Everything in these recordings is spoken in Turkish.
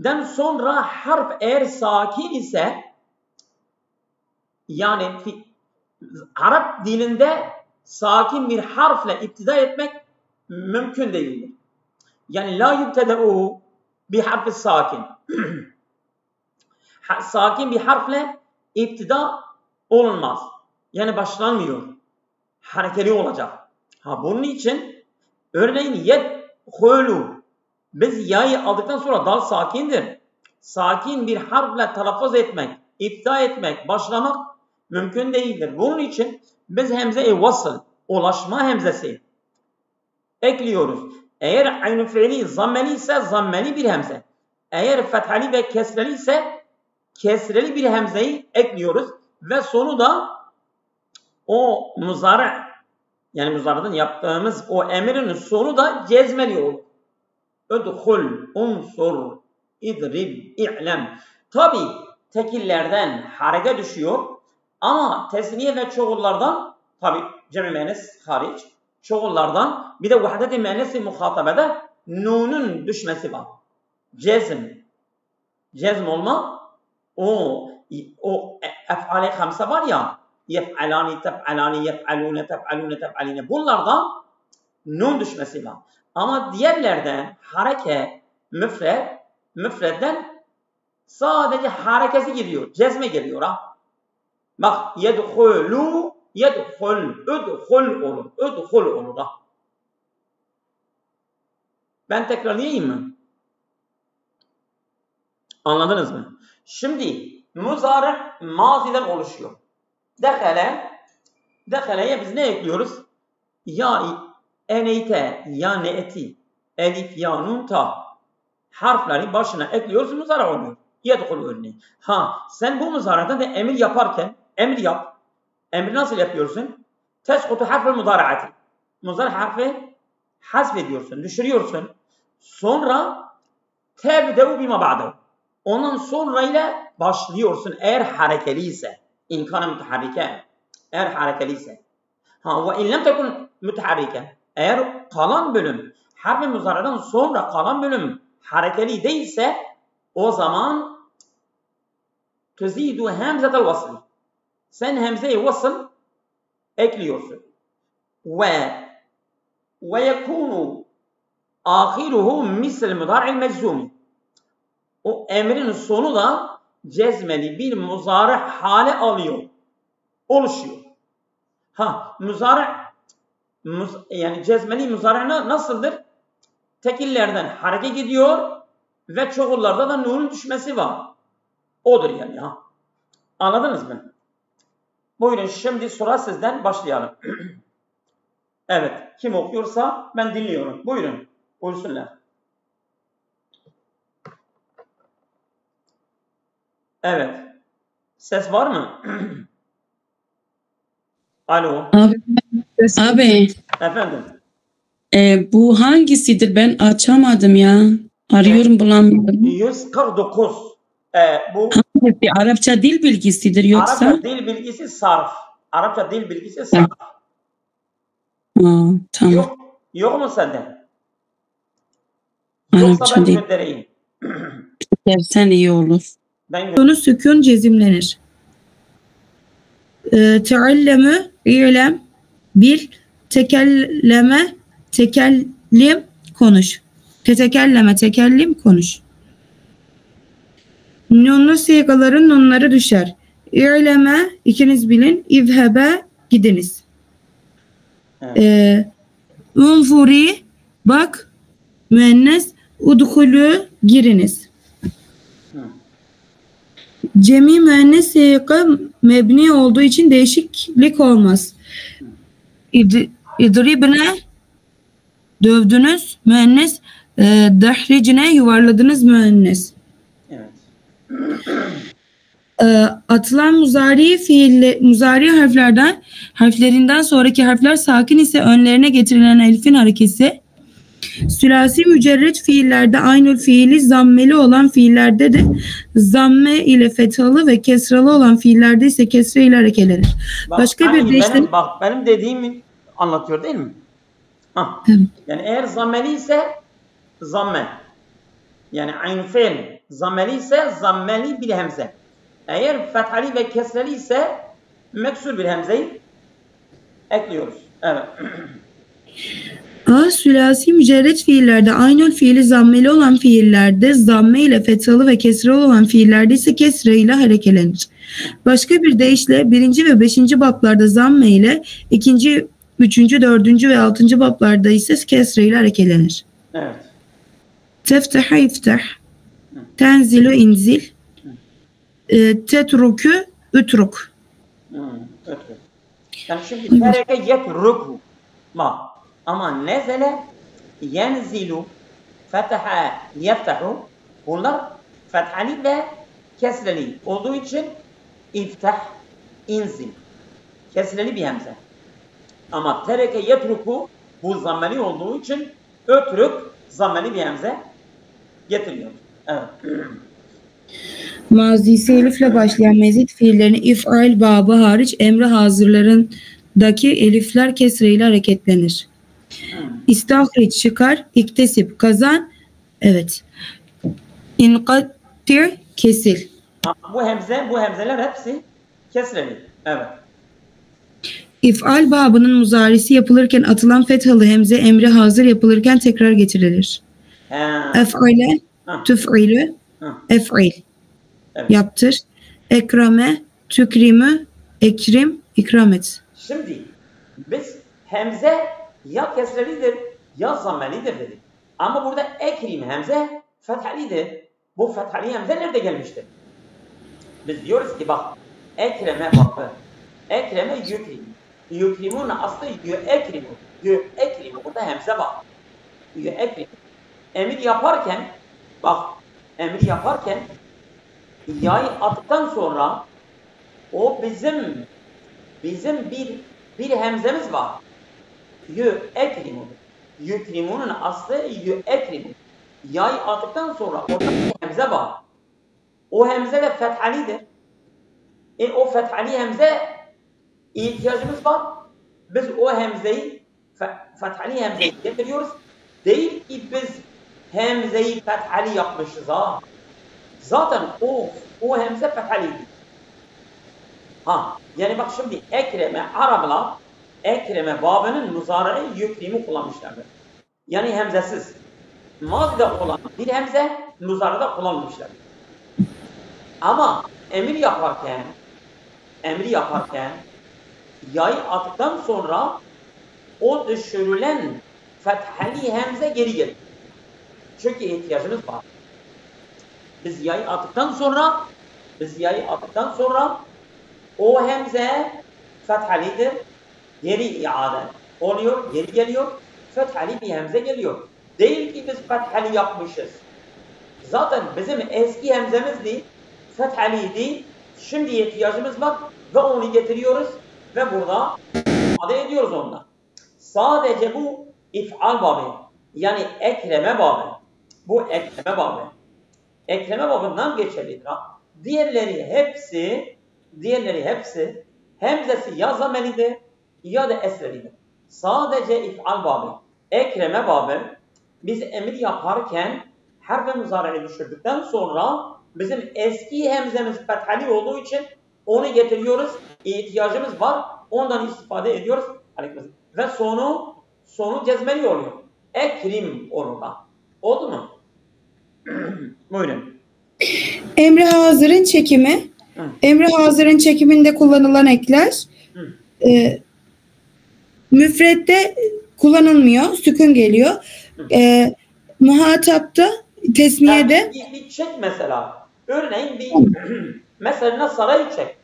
den sonra harf eğer sakin ise, yani Arap dilinde sakin bir harfle iptida etmek mümkün değildir. Yani la yubteda'u bir harfi sakin. Sakin bir harfle iptida olunmaz. Yani başlanmıyor. Harekeli olacak. Bunun için örneğin yedhulu. Biz ya'yı aldıktan sonra dal sakindir. Sakin bir harfle telaffuz etmek, iptida etmek, başlamak mümkün değildir. Bunun için biz hemze-i vasıl, ulaşma hemzesi ekliyoruz. Eğer aynı fiili zammeli ise zammeli bir hemze. Eğer fethali ve kesreli ise kesreli bir hemzeyi ekliyoruz. Ve sonu da o muzari, yani muzariden yaptığımız o emirin sonu da cezmeli olur. Ödhul, unsur, idrib, i'lem. Tabi tekillerden hareke düşüyor ama tesniye ve çoğullardan, tabi cem-i müennes hariç, çoğullardan bir de vahdet-i müennes-i muhatabede nunun düşmesi var. Cezm olma, o ef'al-i hamse var ya, yef'alani, tef'alani, yef'alune, tef'alune, tef'aline, bunlardan nun düşmesi var. Ama diğerlerden hareke, müfredden sadece harekesi geliyor, cezme geliyor ha. Bak, yedhulu, yedhul, ödhul olur, ödhul olur ha. Ben tekrarlayayım mı? Anladınız mı? Şimdi muzari maziden oluşuyor. Dehaleye biz ne ekliyoruz? Ya eneyte, ya neeti, elif, ya nun, ta harfleri başına ekliyoruz, muzari oluyor. Yedhul örneğin. Sen bu muzarada da emir yaparken, emir yap. Emri nasıl yapıyorsun? Teskutu harfel muzari'ati. Muzari harfi hasf ediyorsun, düşürüyorsun. Sonra tebde'u bima ba'dehu. Ondan sonra ile başlıyorsun eğer harekeli ise. İnkâne müteharrike. Eğer harekeli ise. Ve in lem tekun müteharrike. Eğer kalan bölüm, harf-i muzari'den sonra kalan bölüm harekeli değilse, o zaman tuzidu hemzetel vasl. Sen hemze-i vasl ekliyorsun. Ve yekunu ahiruhu misl mudari'l meczumi. O emrin sonu da cezmeli bir muzari hale alıyor. Oluşuyor. Muzari yani cezmeli muzari nasıldır? Tekillerden hareket gidiyor ve çoğullarda da nunun düşmesi var. Odur yani ha. Anladınız mı? Buyurun şimdi sıra sizden başlayalım. Evet. Kim okuyorsa ben dinliyorum. Buyurun. Buyursunlar. Evet. Ses var mı? Alo. Abi. Efendim. Bu hangisidir? Ben açamadım ya. Arıyorum bulamıyorum. 149. Bu bir Arapça dil bilgisidir yoksa? Arapça dil bilgisi sarf. Arapça dil bilgisi sarf. Tamam. Yok mu sende? Arapça Yoksa ben dil. göndereyim. Dersen iyi olur. Sonu sükun cezimlenir. Tealleme, i'lem, bil, tekelleme, tekellim, konuş. Tetekelleme, tekellim, konuş. Nunlu sigaların nunları düşer. İ'leme, ikiniz bilin, İzhebe, gidiniz. Unfuri, bak, müennes, udhulü, giriniz. Cemi müennes siyaka mebni olduğu için değişiklik olmaz. İdribne, dövdünüz, müennes, dahricne, yuvarladınız, müennes. Evet. Atılan muzari harflerinden sonraki harfler sakin ise önlerine getirilen elifin harekesi, sülasi mücerret fiillerde aynül fiili zammeli olan fiillerde de zamme ile fethalı ve kesralı olan fiillerde ise kesre ile harekelenir. Başka bir deyişle benim dediğimi anlatıyor değil mi? Evet. Yani eğer zammeli ise zamme. Yani aynı fiil zammeli ise zammeli bir hemze. Eğer fethali ve kesreli ise meksur bir hemzeyi ekliyoruz. Evet. A. Sülasi mücerret fiillerde aynül fiili zammeli olan fiillerde zamme ile fethalı ve kesralı olan fiillerde ise kesre ile harekelenir. Başka bir deyişle 1. ve 5. bablarda zamme ile 2., 3., 4. ve 6. bablarda ise kesre ile harekelenir. Evet. Tefteha iftah, tenzilu inzil, tetruku ütruk. Evet. Yani şimdi tereke yetruku ma. Ama nezele yenzilu fetaha yeftahu bunlar fethali ve kesreli olduğu için iftah inzil kesreli bir hemze. Ama tereke yetruku bu zammeli olduğu için ötrük zammeli bir hemze getiriyor. Evet. Mazisi elifle başlayan mezit fiillerini if'al babı hariç emri hazırlarındaki elifler kesreyle hareketlenir. İstahriç çıkar, iktesip kazan, evet. İnkatir kesil. Bu hemzeler hepsi kesreli. Evet. İf'al babının muzarisi yapılırken atılan fethalı hemze emri hazır yapılırken tekrar getirilir. Ef'ale, tüf'ilü, ef'il. Evet. Yaptır. Ekrame, tükrimü, ekrim, ikram et. Şimdi biz hemze ya kesrelidir ya zammelidir dedik. Ama burada ekrim hemze fethalidir. Bu fethali hemze nerede gelmiştir? Biz diyoruz ki bak ekreme bakı. Ekreme yükrim. Yükrimun aslı yüekrimu. Yüekrimu. Burada hemze var. Yüekrimu. Emir yaparken bak emir yaparken yayı attıktan sonra o bizim bir hemzemiz var. Yüekrimu. Yükrimunun aslı yüekrimu. Yay attıktan sonra orada bir hemze var. O hemze de fethalidir. O fethali hemze ihtiyacımız var. Biz o hemzeyi fethali hemzeyi getiriyoruz. Değil ki biz hemzeyi fethali yapmışız ha. Zaten o hemze fethaliydi. Yani bak şimdi ekreme Araplar ekreme babının muzara'yı yüklemi kullanmışlardır. Yani hemzesiz. Mazide olan bir hemze muzara'da kullanmışlardır. Ama emir yaparken yayı attıktan sonra o düşürülen fethali hemze geri gelir. Çünkü ihtiyacımız var. Biz yayı attıktan sonra o hemze fethalidir. Geri iade oluyor, geri geliyor. Fethali bir hemze geliyor. Değil ki biz fethali yapmışız. Zaten bizim eski hemzemizdi, fethaliydi. Şimdi ihtiyacımız var ve onu getiriyoruz ve burada ifade ediyoruz onunla. Sadece bu if'al babı, yani ekreme babı. Bu ekreme babı. Ekreme babından geçerlidir. Diğerleri hepsi hemzesi ya zamelidir ya da esrelidir. Sadece if'al babı, ekreme babı biz emir yaparken harf-i muzari'yi düşürdükten sonra bizim eski hemzemiz fethali olduğu için onu getiriyoruz. İhtiyacımız var. Ondan istifade ediyoruz. Ve sonu cezmeli oluyor. Ekrim olur da. Oldu mu? Buyurun. Emri hazırın çekimi. Emri hazırın çekiminde kullanılan ekler müfredde kullanılmıyor. Sükun geliyor. Muhatapta, tesniyede. Yani bir çek mesela. Örneğin mesela sarayı çek.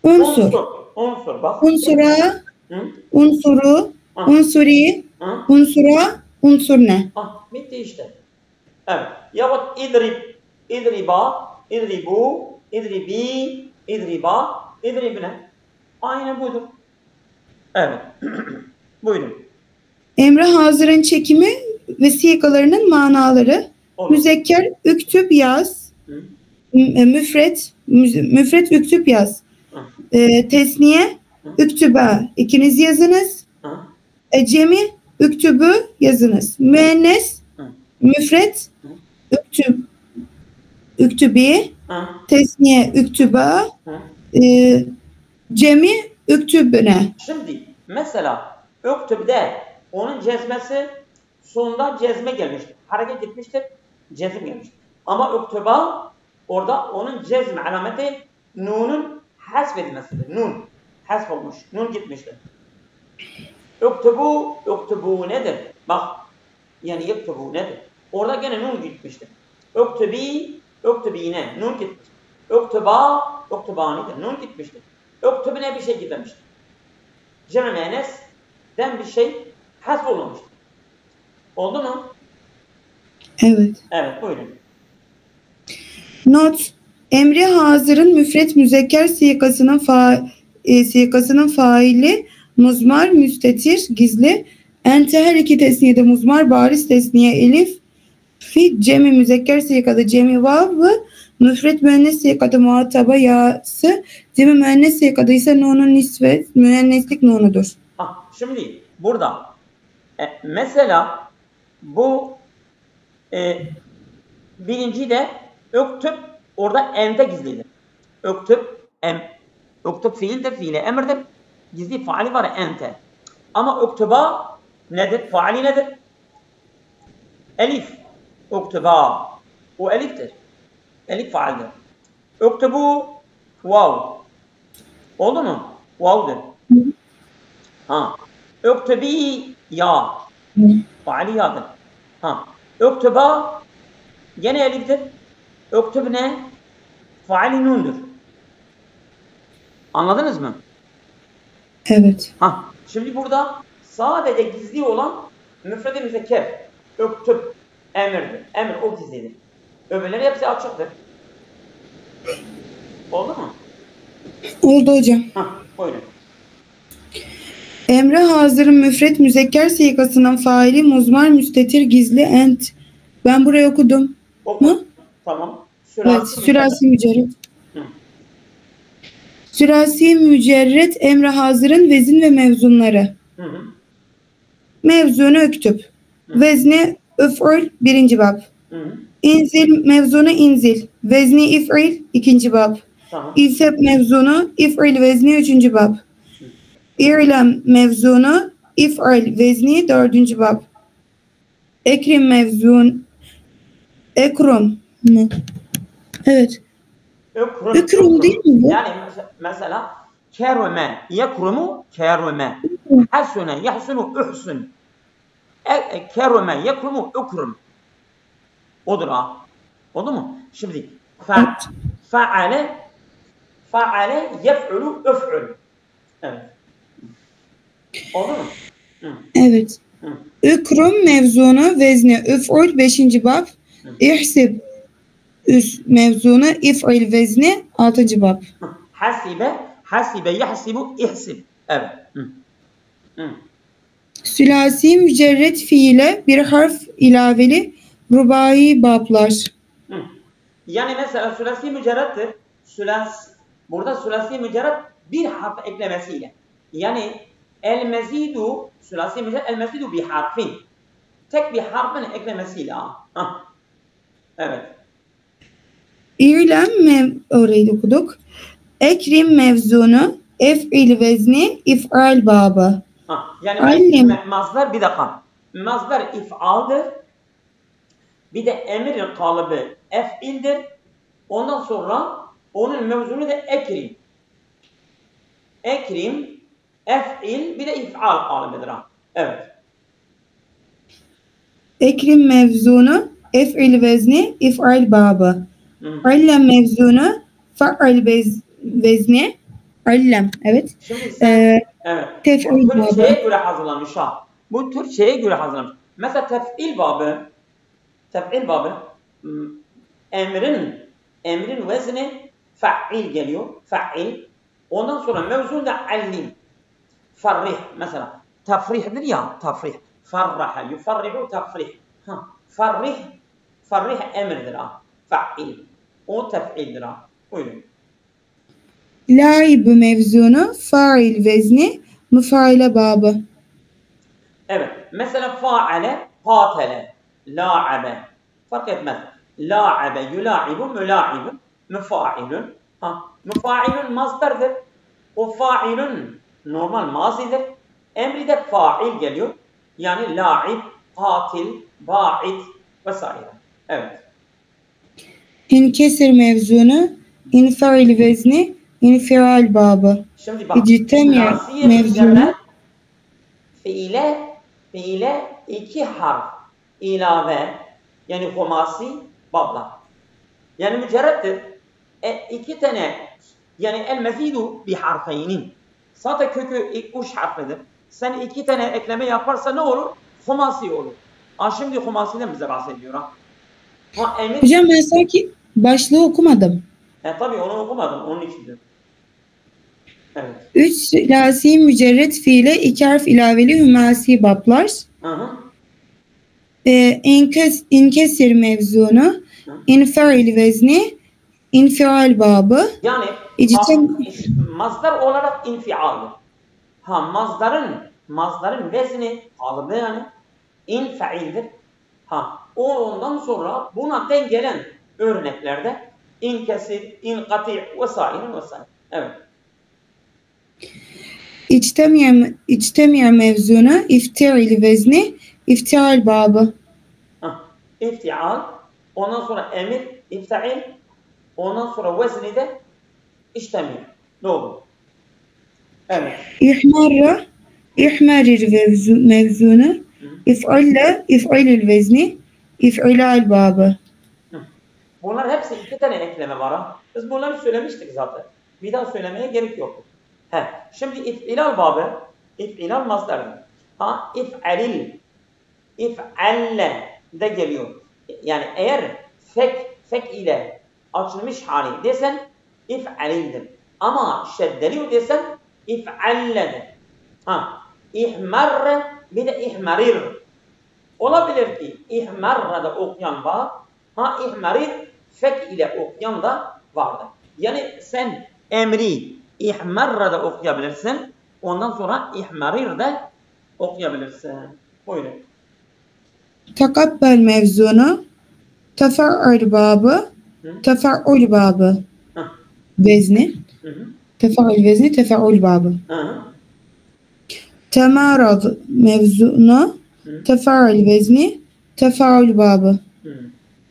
Unsur. Bak. Unsura, unsuru, unsuri, unsura, unsurne. Bitti işte. Evet. Yahut idriba, idribu, idribi, idriba, idribne. Aynen budur. Evet. Buyurun. Emre hazırın çekimi vesikalarının manaları. Olur. Müzekker üktüp yaz. Müfret üktüp yaz. Tesniye üktüba. İkiniz yazınız. Cemi üktübü yazınız. Müennes müfret üktüb. üktübi, Hı. tesniye üktüba, Hı. cemi üktübüne. Şimdi mesela öktübde onun cezmesi sonunda cezme gelmiştir. Hareket etmiştir, cezim gelmiştir. Ama öktüba orada onun cezm alameti nunun hasf edilmesidir. Nun hasf olmuş, nun gitmiştir. Öktübu nedir? Bak yani yektubu nedir? Orada gene nun gitmiştir. Öktübine nun gitmiştir. Öktübanidir, nun gitmiştir. Öktübüne bir şey gitmemiştir. Cem-i müennes'den bir şey hasf olmamıştır. Oldu mu? Evet. Evet, buyurun. Not. Emri hazırın müfret müzekker sikasının faili muzmar müstetir gizli. Ente her iki tesniyede muzmar bariz tesniye elif. Fi cemi müzekker sikada cemi vav'ı. Müfret müennes sikada muhataba yası. Cemi müennes sikada ise nunun nisvet müenneslik nunudur. Şimdi burada mesela bu birinci de öktüp orada ente gizlidir. Öktüp fiildir, fiile emirdir. Gizli faali var ente. Ama öktüba nedir? Faali nedir? Elif. Öktüba. O eliftir. Elif faaldir. Öktübu vav. Oldu mu? Vav'dır. Öktübi ya. Faali yadır. Öktüba gene eliftir. Öktübne faali nundur. Anladınız mı? Evet. Şimdi burada sadece gizli olan müfred-i müzekker. Öktüb emirdir. Emir o gizlidir. Öbürleri hepsi açıktır. Oldu mu? Oldu hocam. Buyurun. Emre hazırın müfret müzekker sigasının faili muzmar müstetir gizli ent. Ben burayı okudum. Mu? Tamam. Evet. Sürasi mücerret. Sürasi mücerret emre hazırın vezin ve mevzunları. Mevzunu öktüp. Vezni üf'ül birinci bab. İnzil mevzunu inzil. Vezni if'il ikinci bab. İsep mevzunu if'il vezni üçüncü bab. İrlem mevzunu if'il vezni dördüncü bab. Ekrim mevzun ekrum mu? Evet. Ekrum değil mi bu? Yani mesela kerime yekrumu kerime. Hasune yahsunu uhsun. Kerime yekrumu ukrum. Odur ha. Oldu mu? Şimdi faale yef'ulu öf'ül. Evet. Oldu mu? Evet. Ukrum mevzunu vezni üf'ül 5. bab. İhsib mevzunu if'il vezni 6. bab. Hasibe yahsibu ihsib. Evet. Sülasi mücerret fiile bir harf ilaveli rubai bablar. Yani mesela sülasi mücerrettir. Burada sülasi mücerret bir harf eklemesiyle. Yani el-mezidu sülasi mücerret el-mezidu bir harfin. Tek bir harfin eklemesiyle. Evet. İrlem orayı okuduk. Ekrim mevzunu ef'il vezni if'al babı. Yani mazhar bir dakika. Mazhar if'aldır. Bir de emir kalıbı ef'ildir. Ondan sonra onun mevzunu da ekrim. Ekrim, ef'il bir de if'al kalıbıdır. Evet. Ekrim mevzunu ef'il vezni if'al babı. Allem mevzunu fa'al vezni allem. Evet. Şimdi sen, evet. Tef'il bu babı. Türkçe'ye göre hazırlanmış ha. Bu Türkçe'ye göre hazırlanmış. Mesela tef'il babı emrin vezni fa'il geliyor. Fa'il. Ondan sonra mevzun da allim. Farrih mesela. Tafrihdir ya. Tafrih. Farraha. Yufarrihu tafrih. Farrih emirdir ha. Fa'il. O tef'ildir ha. Buyurun. Laib mevzunu fa'il vezni müfaile babı. Evet. Mesela fa'ale, qatele, la'abe. Fark etmez. la'abe yula'ibu müla'ibun müfailun. Müfailun mazdardır. O failun normal mazidir. Emri de fail geliyor. Yani la'ib, katil, ba'id vesaire. Evet. İnkesir mevzunu, infail vezni, infial babı. Şimdi bak. İctemiye Sülasiye mevzunu. üzerine fiile 2 harf ilave yani humasi bablar. Yani mücerrettir. 2 tane yani el mezidu bi harfeynin. Zaten kökü 3 harflidir. Sen 2 tane ekleme yaparsa ne olur? Humasi olur. Şimdi humasiden bize bahsediyor ha. Emir. Hocam ben sanki başlığı okumadım. Tabii onu okumadım. Onun içindir. Evet. 3 sülasi mücerret fiile 2 harf ilaveli hümasi bablar. İnkesir mevzunu, infail vezni, infial babı. Yani mazdar olarak infialdir. Mazdarın vezni kalıbı yani infaildir. Ondan sonra buna denk gelen örneklerde inkesir, inkati vesaire vesaire. Evet. İctemiye mevzunu, iftial vezni, iftial babı. İftial, ondan sonra emir, iftail, ondan sonra vezni de iştemiyor. Ne olur? Evet. İhmarir mevzunu, if'alil vezni, if'ilal babı. Bunlar hepsi 2 tane ekleme var ha. Biz bunları söylemiştik zaten. Bir daha söylemeye gerek yok. Şimdi if'ilal babı, if'ilal mazdardır. İf'alle de geliyor. Yani eğer fek ile açılmış hali desen if'alildir. Ama şeddeliyor desen if'alledir. İhmarre bir de ihmarir. Olabilir ki ihmarra'da okuyan var. İhmarir fek ile okuyan da vardır. Yani sen emri ihmarra'da okuyabilirsin. Ondan sonra ihmarir de okuyabilirsin. Buyurun. Takabbel mevzunu, tefa'ul babı, tefa'ul babı. Vezni. Tefa'ul vezni, tefa'ul babı. Temarad mevzunu, tefa'ul vezni, tefa'ul babı.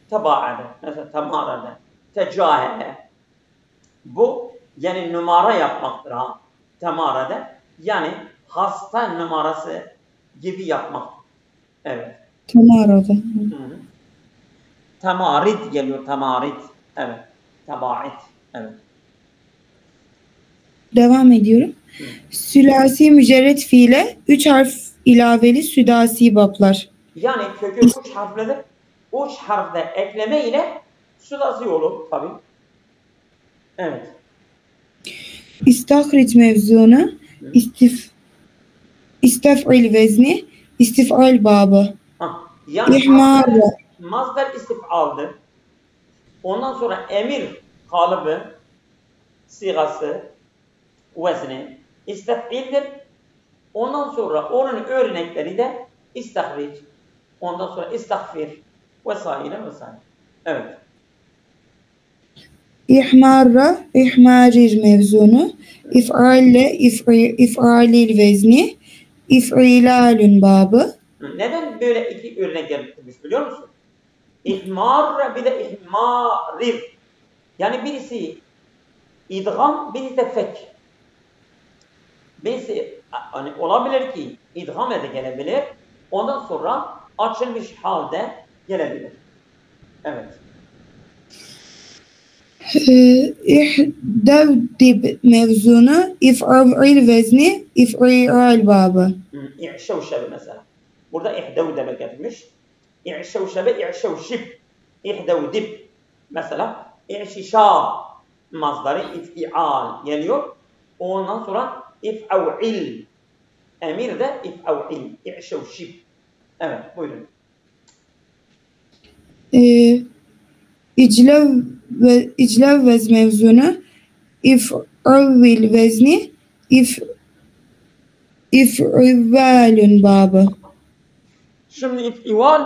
Tebaade. Mesela temarade. Tecahele. Bu yani numara yapmaktır ha. Temarade. Yani hasta numarası gibi yapmak. Evet. Temarada. Temarid geliyor. Temarid. Evet. Tebaid. Evet. Devam ediyorum. Sülasi mücerret fiile 3 harf ilaveli südasi bablar. Yani kökü 3 harflidir. 3 harfle ekleme ile sülasi olur tabii. Evet. İstahric mevzunu, istef'il vezni, istif'al babı. Yani İhmar. mazdar istif'aldır. Ondan sonra emir kalıbı, sigası, vezni, istef'ildir. Ondan sonra onun örnekleri de istahric. Ondan sonra istahfir vesaire vesaire. Evet. İhmarir mevzunu, if'alil vezni, if'ilalün babı. Neden böyle 2 örnek getirmiş biliyor musun? İhmar bir de ihmarir. Yani birisi idgam, birisi de fek. Birisi hani olabilir ki idgam de gelebilir. Ondan sonra açılmış halde gelebilir. Evet. İhdevdib mevzunu, if'alil vezni, if'ilal babı. İ'şevşebe mesela. Burada ihdevdebe getirmiş. İ'şevşebe, i'şevşib. İhdevdib. Mesela i'şişa mazdarı if'ial geliyor. Ondan sonra if'av'il. Emir de if'av'il. İ'şevşib. Evet, buyurun. İclev vez mevzunu, if'avil vezni, if'ivalün babı. Şimdi if'ival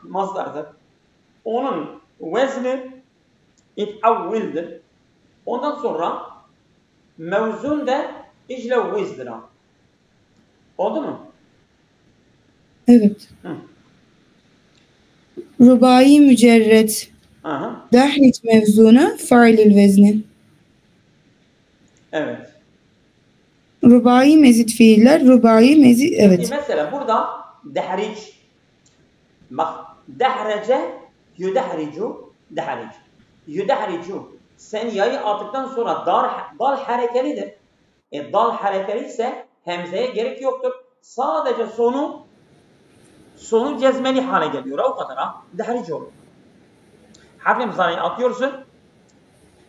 mazdardır. Onun vezni if'avvildir. Ondan sonra mevzun da iclevvizdir. Oldu mu? Evet. Hı. Rubai mücerret. Aha. Dahric mevzunu failil vezni. Evet. Rubai mezit fiiller. Rubai mezit. Evet. Mesela burada dehric. Bak dehrece yudehricu dehric. Yudehricu. Sen yayı attıktan sonra dal harekelidir. Dal harekeli ise hemzeye gerek yoktur. Sadece sonu cezmeli hale geliyor. O kadar ha. Dehric olur. Harf-i muzari'yi atıyorsun.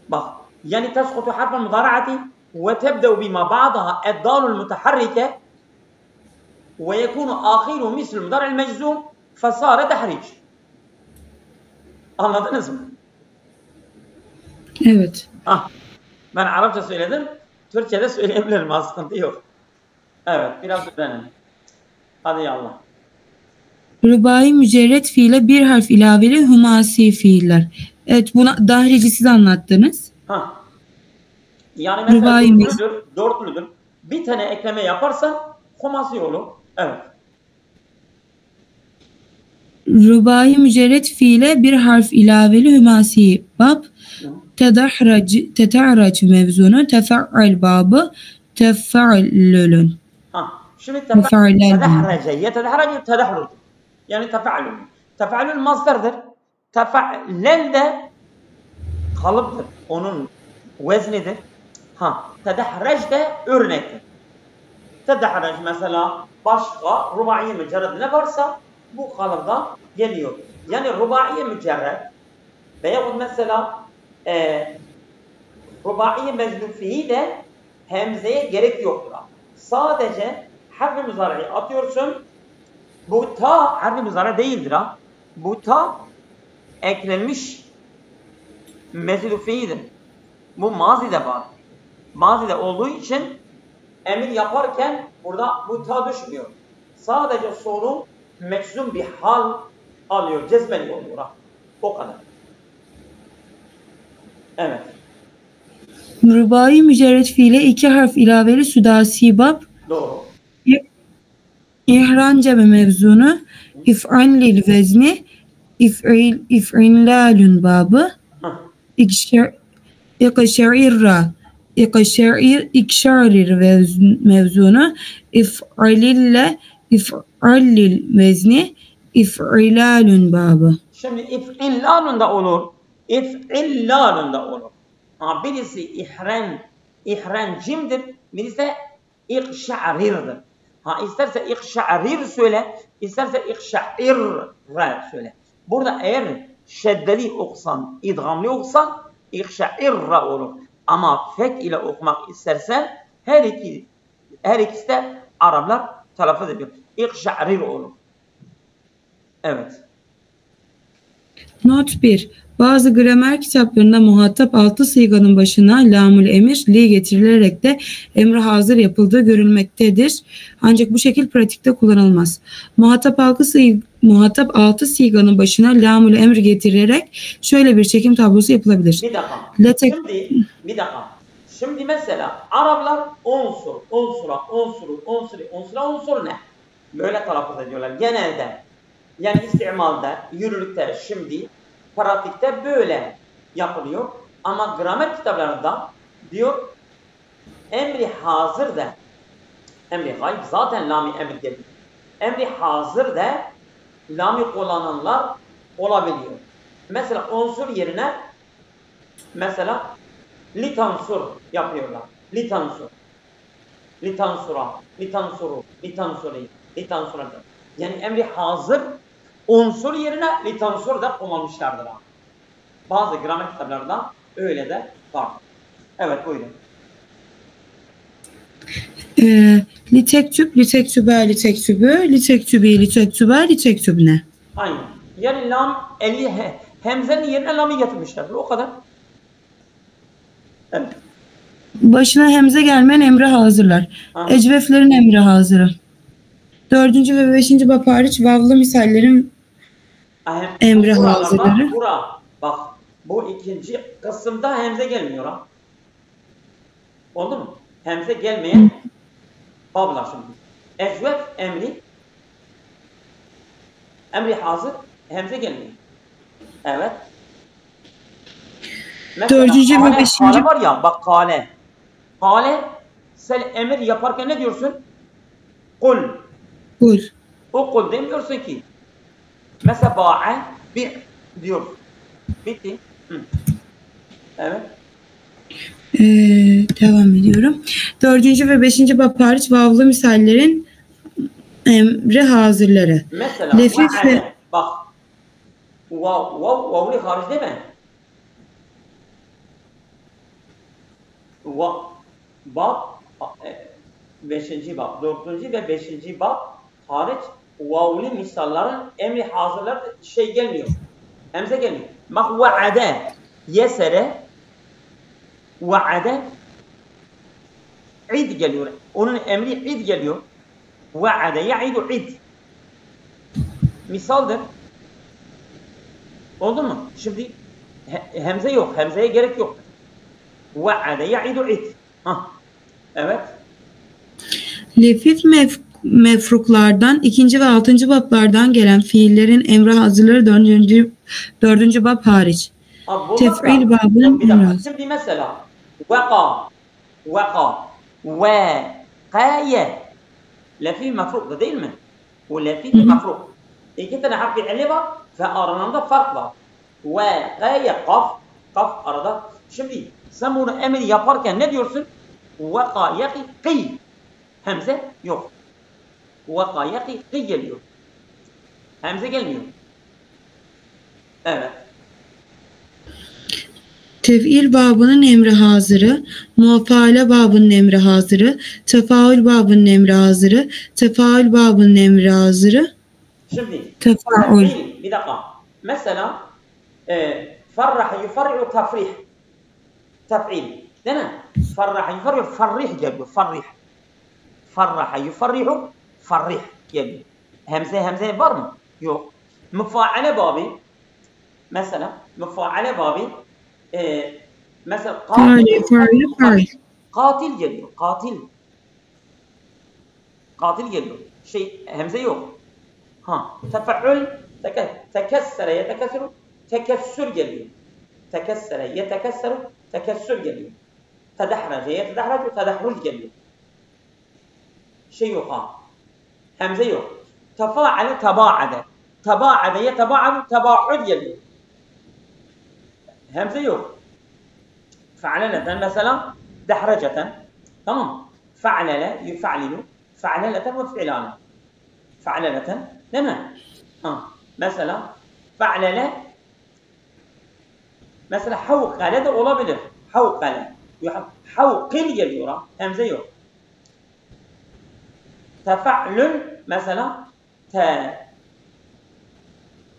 Bak. Yani teskutu harf-i muzari'ati ve tebde'u bima ba'daha eddalul mutaharrike ve yekunu ahiru misl mudari'l meczum fesare dehric. Anladınız mı? Evet. Ben Arapça söyledim. Türkçe'de söyleyebilirim. Sıkıntı yok. Evet. Biraz öğrenelim. Hadi yallah. Rubai mücerret fiile bir harf ilaveli humasi fiiller. Evet, buna dahrici siz anlattınız. Yani mesela Rubai dörtlüdür. Bir tane ekleme yaparsan humasi olur. Evet. Rubai mücerret fiile bir harf ilaveli humasi bab. Teta'rac mevzunu tefa'al babı tefa'allülün. Şimdi tedahrace. Yani tefa'alül. Tefa'alül mazdardır. Tefa'lel de kalıptır. Onun veznidir. Tedahrac de örnektir. Tedahrac mesela başka rubai mücerred ne varsa bu kalıpta geliyor. Yani rubai mücerred veyahut mesela rubai mezlufihi de hemzeye gerek yoktur. Sadece harf-i muzari'yi atıyorsun. Bu ta harf-i muzari değildir. Bu ta eklenmiş mezlufihidir. Bu mazide var. Mazide olduğu için emir yaparken burada bu ta düşmüyor. Sadece sonu meczum bir hal alıyor. Cezbeli oluyor. O kadar. Evet. Rubai mücerret fiile iki harf ilaveli südasi bab. Doğru. İhrancebe mevzunu if'anlil vezni if'inlalun babı ikşarir mevzunu if'allil vezni if'ilalun babı. Şimdi if'illalun da olur. İf'illalun da olur. Birisi ihrancimdir. Birisi ikşa'rirdir. İsterse ikşa'rir söyle, isterse ikşa'ir söyle. Burada eğer şeddeli okusan, idgamli okusan ikşa'ir olur. Ama feth ile okumak istersen her ikisi de Araplar telaffuz ediyor. İkşa'rir olur. Evet. Not 1. Bazı gramer kitaplarında muhatap altı siganın başına lamul emir li getirilerek de emri hazır yapıldığı görülmektedir. Ancak bu şekil pratikte kullanılmaz. Muhatap altı siganın başına lamul emir getirilerek şöyle bir çekim tablosu yapılabilir. Bir dakika. Şimdi mesela Araplar unsur ne? Böyle telaffuz ediyorlar genelde. Yani istimalda, yürürlükte şimdi pratikte böyle yapılıyor. Ama gramer kitaplarında diyor emri hazır da emri gayb zaten lami emir geliyor. Emri hazır da lami kullananlar olabiliyor. Mesela unsur yerine mesela litansur yapıyorlar. Litansura. Yani emri hazır unsur yerine litansur da kullanmışlardır. Bazı gramer kitaplarında öyle de var. Evet buyurun. Litektüb, litektübe, litektübü, litektübi, litektübe, litektübne. Aynen. Yani lam, hemzenin yerine lamı getirmişlerdir. O kadar. Evet. Başına hemze gelmeyen emri hazırlar. Ecveflerin emri hazırı. 4. ve 5. bab hariç vavlı misallerin Emre buralarda, hazırları. bak bu ikinci kısımda hemze gelmiyor ha. Oldu mu? Hemze gelmeyen bablar şimdi. Ecvef emri hazır, hemze gelmiyor. Evet. Mesela Dördüncü ve kale beşinci. var ya, bak kale. Kale, sen emir yaparken ne diyorsun? Kul. Kul. O kul demiyorsun ki. Mesela ba'a bir diyor. Bitti. Hı. Evet. Devam ediyorum. Dördüncü ve beşinci bab hariç vavlı misallerin emri hazırları. Mesela Lefif ve bak. Vavli hariç değil mi? Bab 5. bab, 4. ve 5. bab hariç vavli misalların emri hazırları şey gelmiyor. Hemze gelmiyor. Bak va'ade yesere va'ade id geliyor. Onun emri id geliyor. Va'ade ya'idu id. Misaldır. Oldu mu? Şimdi hemze yok. Hemzeye gerek yok. Va'ade ya'idu id. Evet. lefif mefruklardan ikinci ve altıncı bablardan gelen fiillerin emri hazırları dördüncü bab hariç. Tef'il babının emri. Şimdi mesela vaka ve kaye lefif mefruk da değil mi? O lefif mefruk. İki tane harf illi var ve aralarında fark var. Ve kaye kaf arada. Şimdi sen bunu emir yaparken ne diyorsun? Vaka yaki kıy. Hemze yok. Vaka yaki kıy geliyor. Hemze gelmiyor. Evet. Tef'il babının emri hazırı, mufaale babının emri hazırı, tefaül babının emri hazırı, tefaül babının emri hazırı. Şimdi tefaül. Bir dakika. Mesela farrah yufarri'u tafrih. Tef'il. Değil mi? Farrah yufarri'u farrih geliyor. Farrah yufarri'u farrih geliyor. Hemze var mı? Yok. Müfaale babı mesela mesela katil geliyor. Katil geliyor. Hemze yok. Tefe'ül tekessere yetekessiru tekessür geliyor. Tekessere yetekessiru tekessür geliyor. Tedahrace yetedahracu tedahruc geliyor. Yok Hemze yok. Tefaale tebaade. Tebaade yetebaadu tebaud geliyor. Hemze yok. Fe'aleleten mesela dahreceten. Tamam. Fe'alele yufa'lilu. Fe'aleleten ve fi'lane. Fe'aleleten değil mi? Mesela fe'alele mesela havkale de olabilir. Havkale. Havkil geliyor ha. Hemze yok. Tefa'lün mesela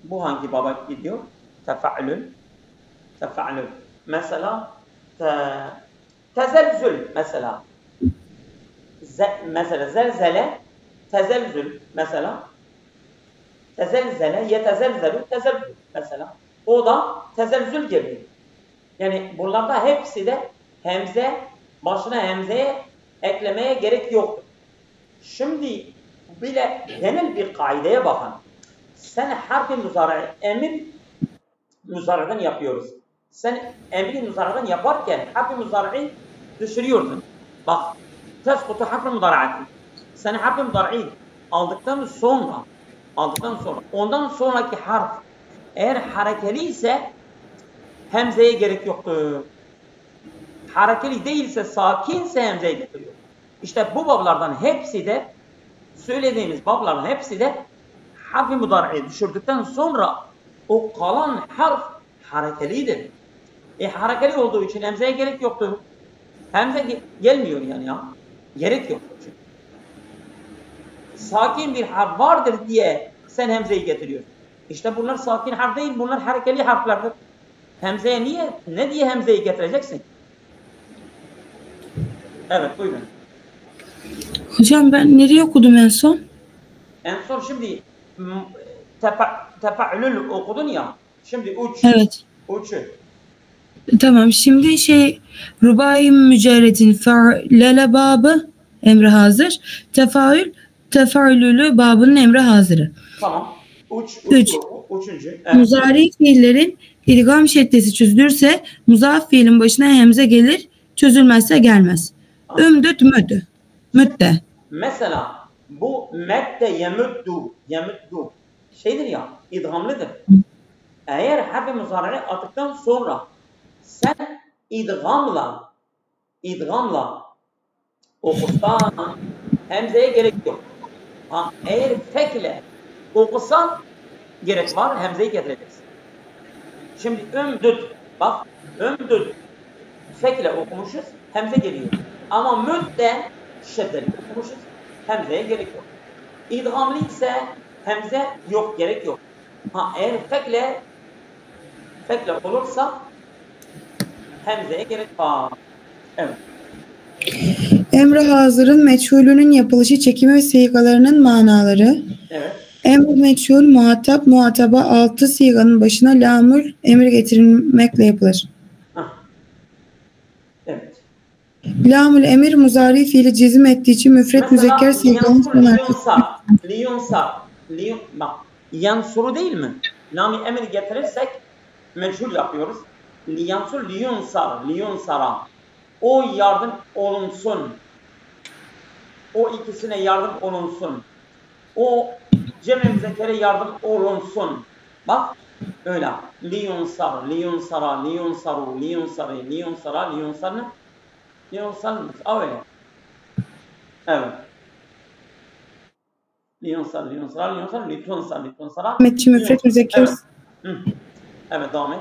bu hangi baba gidiyor? Tefa'lün. Mesela tezelzül mesela. Mesela zelzele tezelzül mesela. Tezelzele yetezelzelü tezelzül mesela. O da tezelzül geliyor. Yani bunlarda hepsi de hemze, başına hemzeye eklemeye gerek yoktur. Şimdi bile genel bir kaideye bakın. Sen harf-i muzari, emir muzari'den yapıyoruz. Sen emri muzari'den yaparken harf-i muzari'i düşürüyorsun. Bak, teskutu harf-i muzari'ati. Sen harf-i muzari'i aldıktan sonra ondan sonraki harf eğer harekeli ise hemzeye gerek yoktur. Harekeli değilse, sakinse hemzeye getiriyor. İşte bu bablardan hepsi de söylediğimiz babların hepsi de harf-i mudari'yi düşürdükten sonra o kalan harf harekelidir. Harekeli olduğu için hemzeye gerek yoktur. Hemze gelmiyor yani ya. Gerek yok. Sakin bir harf vardır diye sen hemzeyi getiriyorsun. İşte bunlar sakin harf değil, bunlar harekeli harflerdir. Hemzeye ne diye hemzeyi getireceksin? Evet, buyurun. Hocam ben nereye okudum en son? En son şimdi tefa'ülül okudun ya. Şimdi uç. Evet. Uçu. Tamam. Şimdi rubai mücerredin fe'lele babı emri hazır. Tefaülülü babının emri hazırı. Tamam. Uç. Üçüncü. Evet. Muzari fiillerin idgam şeddesi çözülürse muzaf fiilin başına hemze gelir. Çözülmezse gelmez. Ümdüt müdü. Müdde. Mesela bu medde yemuddu şeydir ya, idgamlıdır. Eğer harf-i muzari'yi attıktan sonra sen idgamla okursan hemzeye gerek yok. Eğer fekle okursan gerek var, hemzeyi getireceksin. Şimdi bak ümdüt fekle okumuşuz, hemze geliyor. Ama müdde şeddeli okumuşuz, hemzeye gerek yok. İdgamlı ise hemze yok, gerek yok. Eğer fekle olursa hemzeye gerek var. Evet. Emri hazırın meçhulünün yapılışı, çekimi ve sigalarının manaları. Evet. Emri meçhul muhataba 6 siganın başına lamül emir getirilmekle yapılır. Evet. Lamül emir muzari fiili cezim ettiği için müfret müzekker siganın son harfi. Bak, yansuru değil mi? Lam-ı emir getirirsek meçhul yapıyoruz. Liyansur, liyunsara. O yardım olunsun. O ikisine yardım olunsun. O cem-i müzekkere yardım olunsun. Bak öyle. Liyunsar, liyunsaru, liyunsari, liyunsarın. Öyle. Evet. Liyunsar, litunsara. Metçi müfret müzekker. Evet, devam et.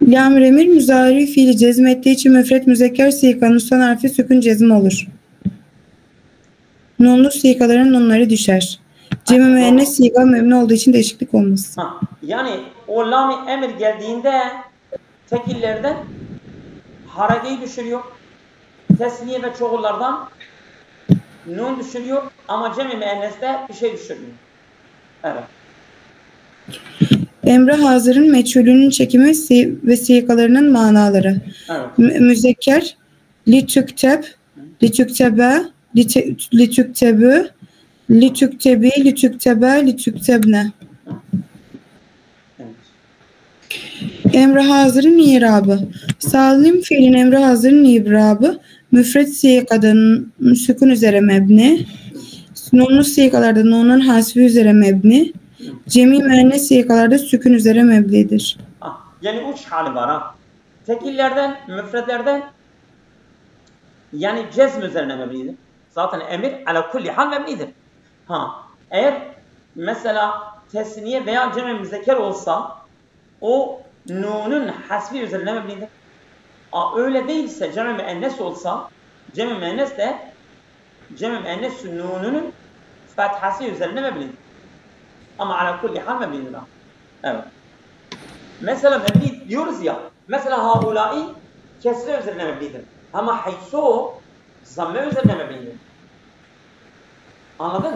Lam-ı emir muzari fiili cezim ettiği için müfret müzekker siganın son harfi sükun cezim olur. Nunlu sigaların nunları düşer. Cem-i müennes siga memnun olduğu için değişiklik olmaz. Yani o lam-ı emir geldiğinde tekillerden harekeyi düşürüyor. Tesniye ve çoğullardan nun düşürüyor ama cem-i müenneste bir şey düşürmüyor. Evet. Emre hazırın meçhulünün çekimi ve sigalarının manaları. Evet. Müzekker litükteb, litüktebe, litüktebü, litüktebi, litüktebe, litüktebne. Evet. Emre hazırın irabı. Salim fiilin emre hazırın irabı. Müfret sigadan sükun üzere mebni. Nunlu sigalarda nunun hasfi üzere mebni. Cemi müennes sigalarda sükun üzere mebnidir. Yani üç hali var ha. Tekillerden, müfretlerden yani cezm üzerine mebnidir. Zaten emir ala kulli hal mebnidir. Eğer mesela tesniye veya cem-i müzekker olsa o nunun hasfi üzerine mebnidir. Öyle değilse cem-i müennes olsa cem-i müennes de cem-i müennes nununun fethası üzerine mebnidir. Ama ala kulli hal mebnidir. Evet. Mesela mebni diyoruz ya. Mesela haulai kesre üzerine mebnidir. Ama haysu zamme üzerine mebnidir. Anladın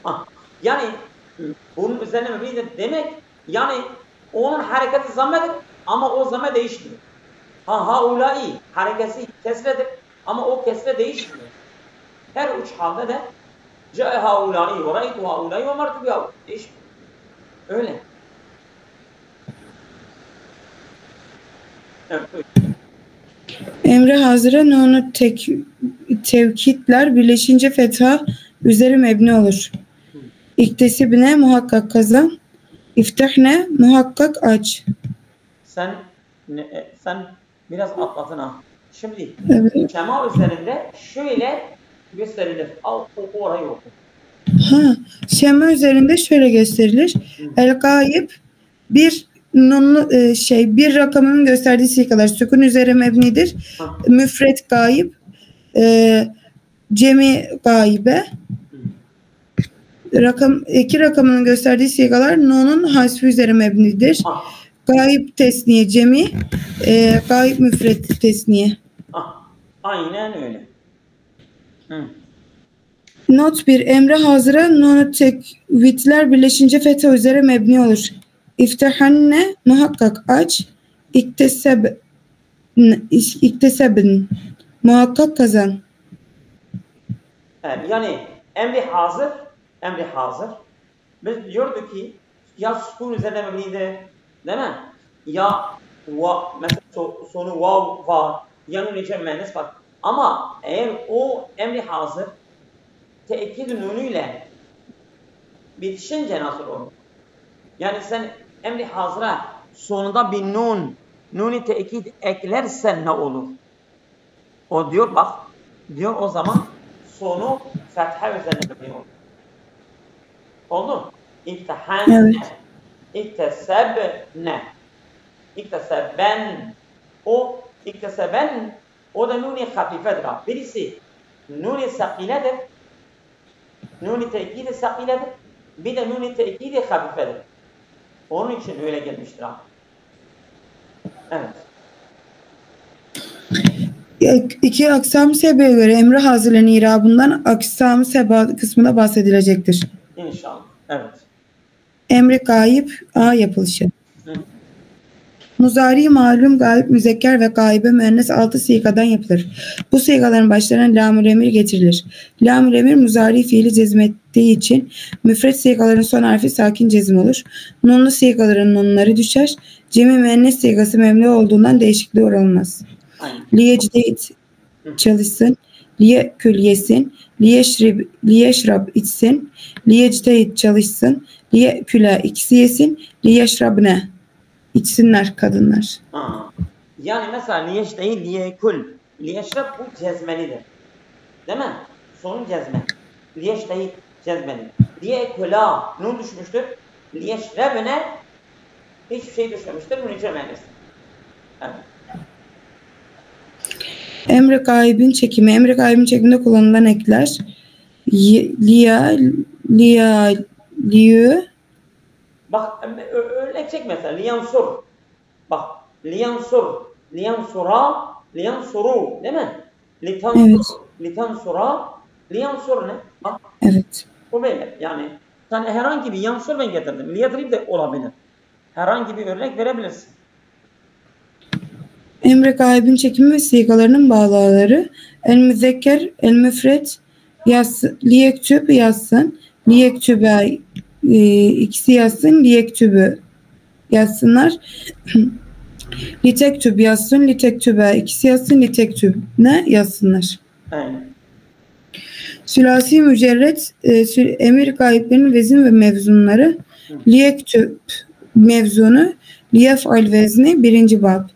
mı? Yani bunun üzerine mebnidir demek yani onun hareketi zammedir ama o zamme değişmiyor. Haulai hareketi kesredir ama o kesre değişmiyor. Her üç halde de cae haulai ve ra'ytu haulai ve martu biha değişmiyor. Öyle. Evet. Emre hazıra nunu tevkitler birleşince fetha üzeri mebni olur. İktesibine muhakkak kazan. İftahne muhakkak aç. Sen biraz atlatın ha. Şimdi Evet. kema üzerinde şöyle gösterilir. Al oku orayı oku. Şema üzerinde şöyle gösterilir. El gayip bir nunlu bir rakamının gösterdiği sigalar sükun üzere mebnidir. Müfret gayip cemi gaybe iki rakamının gösterdiği sigalar nunun hasfi üzere mebnidir. Gayip tesniye cemi gayip müfret tesniye. Aynen öyle. Not 1. Emre hazıra nunu tekvitler birleşince fetha üzere mebni olur. İftihanne muhakkak aç. İktesebin muhakkak kazan. Evet, yani emri hazır. Emri hazır. Biz diyorduk ki ya sukun üzerine mebniydi. Değil mi? Ya mesela sonu vav var. Ya nun-i müennes var. Ama eğer o emri hazır tekid nunuyla bitişince nasıl olur? Yani sen emri hazıra sonunda bir nun-i tekid eklersen ne olur? O diyor bak, diyor o zaman sonu fetha üzerine mebni olur. Oldu? İftihanne, Evet. iktesebne, ikteseben, o ikteseben, o da nun-i hafifedir. Birisi nun-i sakiledir, nun-i tekidi sakiledir, bir de nun-i tekidi hafifedir. Onun için öyle gelmiştir. Evet. İki aksam-ı sebeye göre emre hazırlığın irabından aksam-ı seba kısmında bahsedilecektir. İnşallah. Evet. Emri gayip A yapılışı. Hı. Muzari malum gayip müzekker ve gaybe müennes 6 sigadan yapılır. Bu sigaların başlarına lam-ül emir getirilir. Lam-ül emir muzari fiili cezmettiği için müfret sigaların son harfi sakin cezim olur. Nunlu sigaların nunları düşer. Cemi müennes sigası memnu olduğundan değişikliğe uğranmaz. Aynen. Liyecdeit çalışsın, liyekül yesin, liyeşrab içsin, liyecdeit çalışsın, liyeküle ikisi yesin, liyeşrabne içsinler kadınlar. Yani mesela liyeş değil liyekül. Liyeşrab bu cezmelidir. Değil mi? Sonun cezme. Liyeş değil cezmeli. Liyeküla nun düşmüştür. Liyeşrebne hiçbir şey düşmemiştir. Nun içemeniz. Evet. Emre gaybin çekimi. Emre gaybin çekiminde kullanılan ekler. Liyü. Bak örnek çek mesela. Liyansur. Bak. Liyansura. Liyansuru. Değil mi? Litansur. Evet. Litansura. Liyansur ne? Bak. Evet. Bu böyle. Yani sen herhangi bir yansur ben getirdim. Liyadrib de olabilir. Herhangi bir örnek verebilirsin. Emre gaybin çekimi ve sigalarının bağlamaları. El müzekker, el müfret liyektüb yazsın. Liyektübe ikisi yazsın. Liyektübü yazsınlar. Litektüb yazsın. Litektübe ikisi yazsın. Litektüb ne yazsınlar. Aynen. Sülasi mücerret emir gayiplerinin vezin ve mevzunları. Liyektüb mevzunu liyef'al vezni 1. bab.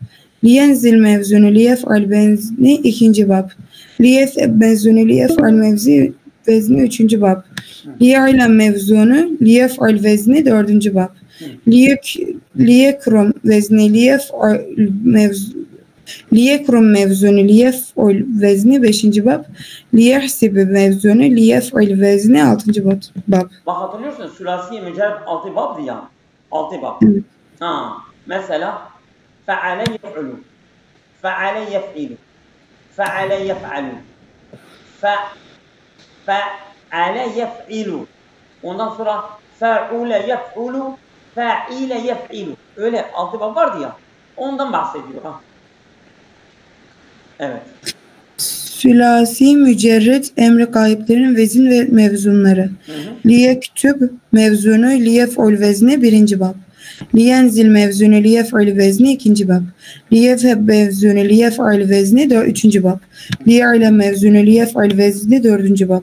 Liyenzil mevzunu liyef'al vezni 2. bab. Liyef'eb mevzunu liyef'al vezni 3. bab. Liya'lem mevzunu liyef'al vezni 4. bab. Liyekrum vezni liyekrum mevzunu liyef'al vezni 5. bab. Liyehsib mevzunu liyef'al vezni 6. bab. Bak hatırlıyorsun sülasiye mücerret 6 babdı ya. 6 bab. Evet. Mesela fe'ale yef'ulu. Fe'ale yef'ilu. Fe'ale yef'alu. Fe'ale yef'ilu. Ondan sonra fe'ule yef'ulu. Fe'ile yef'ilu. Öyle 6 bab vardı ya. Ondan bahsediyor. Evet. Sülasi mücerret emre gayiplerin vezin ve mevzunları. Liyektüb mevzunu liyef'ul vezni 1. bab. Liyenzil mevzunu liyef'ul vezni 2. bab. Liyef'eb mevzunu liyef'ul vezni 3. bab. Liya'lem mevzunu liyef'ul vezni 4. bab.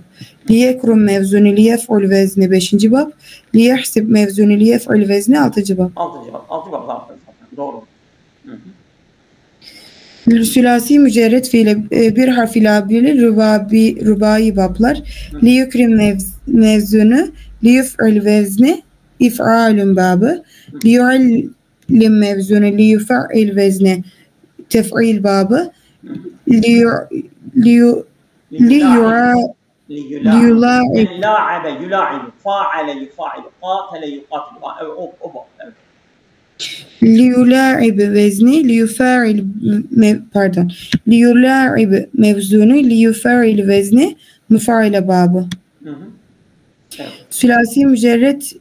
Liyekrum mevzunu liyef'ul vezni 5. bab. Liyehsib mevzunu liyef'ul vezni 6. bab. 6. bab. 6 bab zaten. Doğru. Sülasi mücerret fiili bir harf ilabili rubai bablar. Liyukrim mevzunu liyuf'ul vezni if'alun babı. Liyu'allim mevzunu liyuf'il vezni tef'il babı. Liyula'ib Yula'ibu. Fa'ale yufa'ilu. Qatele yuqatilu. O bab. Evet. Liyula'ib vezni liyufa'il liyula'ib mevzunu liyufa'il vezni müfaile babı. Hı hı. Evet. Sülasi mücerret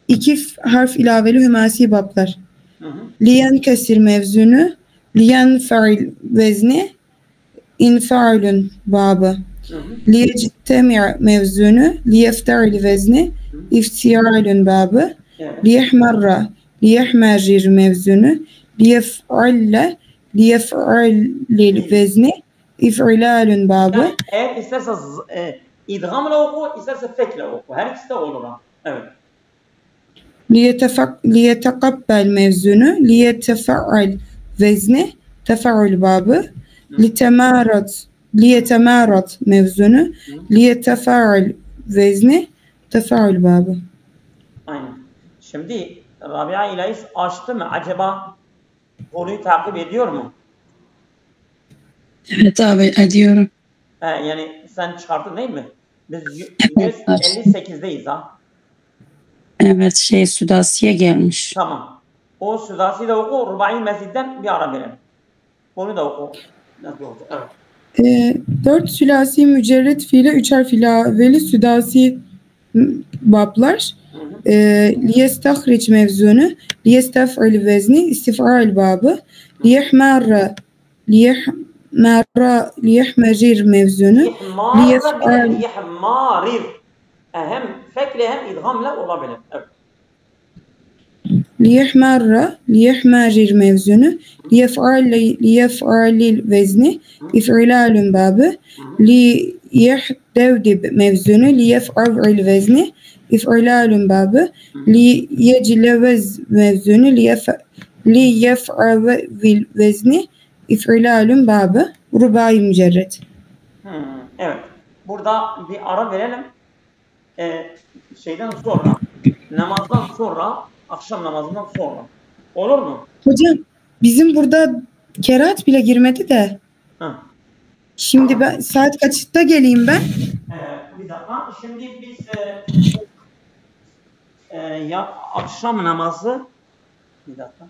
2 harf ilaveli hümasi bablar. Hı hı. Liyen kesir mevzunu, liyen fail vezni, infailun babı. Hı hı. Liyectemi' mevzunu, liyefta'il vezni, iftialun babı. Evet. Liyehmarra, liyehmacir mevzunu, liyef'alle, liyef'alil vezni, if'ilalun babı. Yani eğer isterse idgamla oku, isterse fekle oku. Her ikisi de olur ha. Evet. Liyetekabbel mevzunu, liyetefa'al vezni, tefa'ul babı. Liyetemarat mevzunu, liyetefa'al vezni, tefa'ul babı. Aynen. Şimdi Rabia İlais açtı mı? Acaba konuyu takip ediyor mu? Evet abi ediyorum. Yani sen çıkarttın değil mi? Biz Evet, 158'deyiz ha. Evet Südasi'ye gelmiş. Tamam. O Südasi'yi de oku. Rubai Mezid'den bir ara verelim. Onu da oku. Nasıl olacak? Evet. 4 sülasi mücerret fiile 3 harf ilaveli südasi bablar. Liyestahric mevzunu, liyestef'il vezni, istif'al babı. Liyehmarra, liyehmacir mevzunu, liyef'al Liyehmarir. Hem fekle hem idgamla olabilir. Evet. liyehmarra, liyehmacir mevzunu, liyef'alil vezni, if'ilalun babı. Liyehdevdib mevzunu, liyef'av'il vezni, if'ilalun babı. Liyeclevez mevzunu, liyef'av'il vezni, if'ilalun babı. Rubai mücerret. Evet. Burada bir ara verelim. Şeyden sonra, namazdan sonra, akşam namazından sonra. Olur mu? Hocam bizim burada kerahat bile girmedi de. Hı. Şimdi ben saat kaçta geleyim ben? Bir dakika. Şimdi biz ya akşam namazı bir dakika.